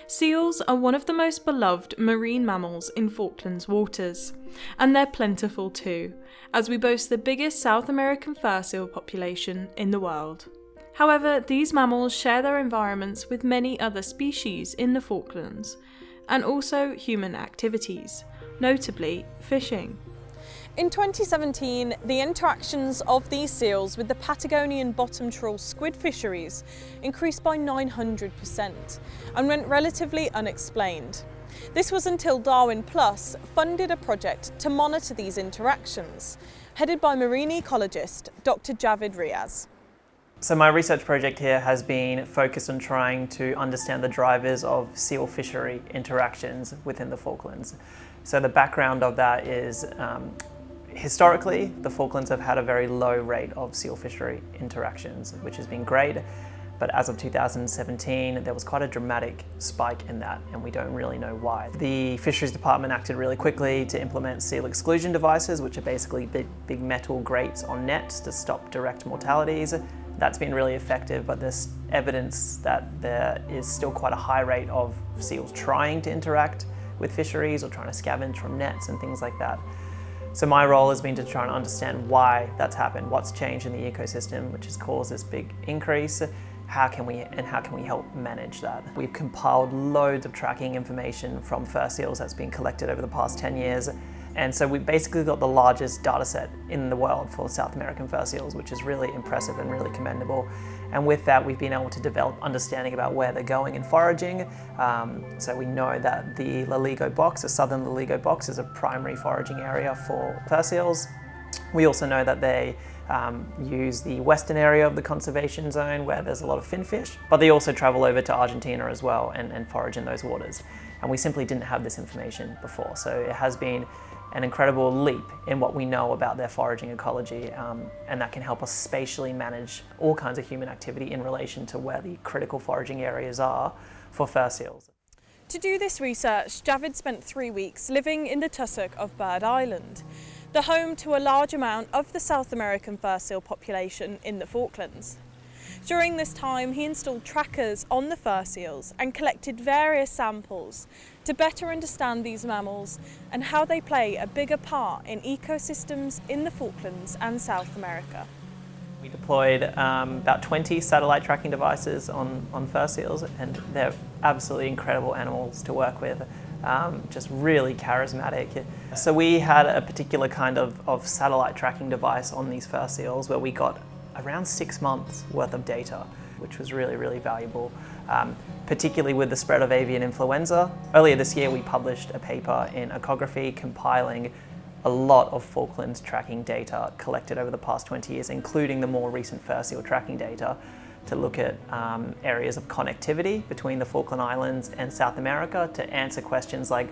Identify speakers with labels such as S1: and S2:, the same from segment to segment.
S1: Seals are one of the most beloved marine mammals in Falklands waters, and they're plentiful too, as we boast the biggest South American fur seal population in the world. However, these mammals share their environments with many other species in the Falklands, and also human activities, notably fishing.
S2: In 2017, the interactions of these seals with the Patagonian bottom trawl squid fisheries increased by 900% and went relatively unexplained. This was until Darwin Plus funded a project to monitor these interactions, headed by marine ecologist Dr. Javid Riaz.
S3: So my research project here has been focused on trying to understand the drivers of seal fishery interactions within the Falklands. So the background of that is historically, the Falklands have had a very low rate of seal fishery interactions, which has been great. But as of 2017, there was quite a dramatic spike in that, and we don't really know why. The Fisheries Department acted really quickly to implement seal exclusion devices, which are basically big metal grates on nets to stop direct mortalities. That's been really effective, but there's evidence that there is still quite a high rate of seals trying to interact with fisheries or trying to scavenge from nets and things like that. So my role has been to try and understand why that's happened, what's changed in the ecosystem, which has caused this big increase. How can we help manage that? We've compiled loads of tracking information from fur seals that's been collected over the past 10 years. And so we've basically got the largest data set in the world for South American fur seals, which is really impressive and really commendable. And with that, we've been able to develop understanding about where they're going in foraging. So we know that the Loligo box, the southern Loligo box, is a primary foraging area for fur seals. We also know that they use the western area of the conservation zone where there's a lot of finfish, but they also travel over to Argentina as well and forage in those waters. And we simply didn't have this information before. So it has been an incredible leap in what we know about their foraging ecology, and that can help us spatially manage all kinds of human activity in relation to where the critical foraging areas are for fur seals.
S2: To do this research, Javid spent 3 weeks living in the tussock of Bird Island, the home to a large amount of the South American fur seal population in the Falklands. During this time, he installed trackers on the fur seals and collected various samples to better understand these mammals and how they play a bigger part in ecosystems in the Falklands and South America.
S3: We deployed about 20 satellite tracking devices on fur seals, and they're absolutely incredible animals to work with, just really charismatic. So we had a particular kind of satellite tracking device on these fur seals where we got around 6 months worth of data, which was really, really valuable, particularly with the spread of avian influenza. Earlier this year, we published a paper in Ecography compiling a lot of Falklands tracking data collected over the past 20 years, including the more recent fur seal tracking data, to look at areas of connectivity between the Falkland Islands and South America to answer questions like,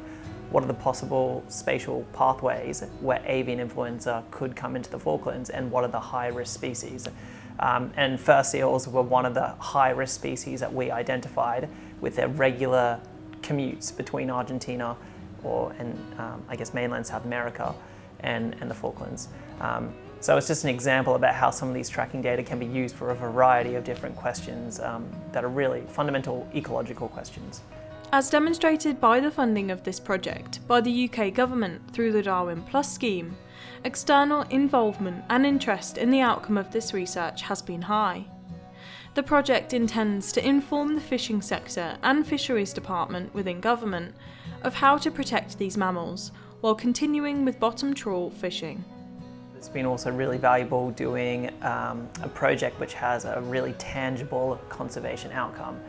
S3: what are the possible spatial pathways where avian influenza could come into the Falklands, and what are the high-risk species? And fur seals were one of the high-risk species that we identified with their regular commutes between Argentina and I guess mainland South America and the Falklands. So it's just an example about how some of these tracking data can be used for a variety of different questions that are really fundamental ecological questions.
S1: As demonstrated by the funding of this project by the UK government through the Darwin Plus scheme, external involvement and interest in the outcome of this research has been high. The project intends to inform the fishing sector and fisheries department within government of how to protect these mammals while continuing with bottom trawl fishing.
S3: It's been also really valuable doing a project which has a really tangible conservation outcome.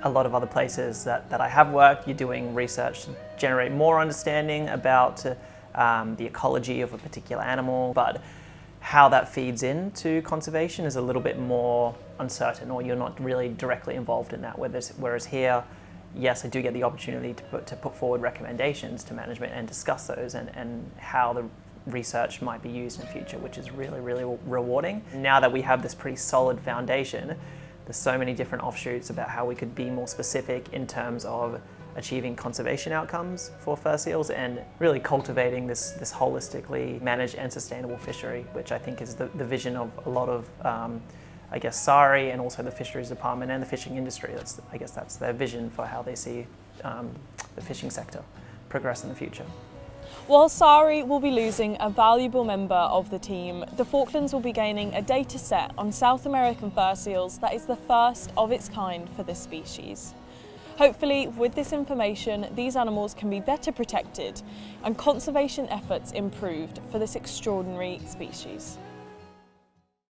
S3: A lot of other places that I have worked, you're doing research to generate more understanding about the ecology of a particular animal, but how that feeds into conservation is a little bit more uncertain, or you're not really directly involved in that. Whereas here, yes, I do get the opportunity to put forward recommendations to management and discuss those and how the research might be used in the future, which is really, really rewarding. Now that we have this pretty solid foundation, there's so many different offshoots about how we could be more specific in terms of achieving conservation outcomes for fur seals and really cultivating this holistically managed and sustainable fishery, which I think is the vision of a lot of I guess, SARI and also the fisheries department and the fishing industry. I guess that's their vision for how they see the fishing sector progress in the future.
S2: While SARI will be losing a valuable member of the team, the Falklands will be gaining a data set on South American fur seals that is the first of its kind for this species. Hopefully, with this information, these animals can be better protected and conservation efforts improved for this extraordinary species.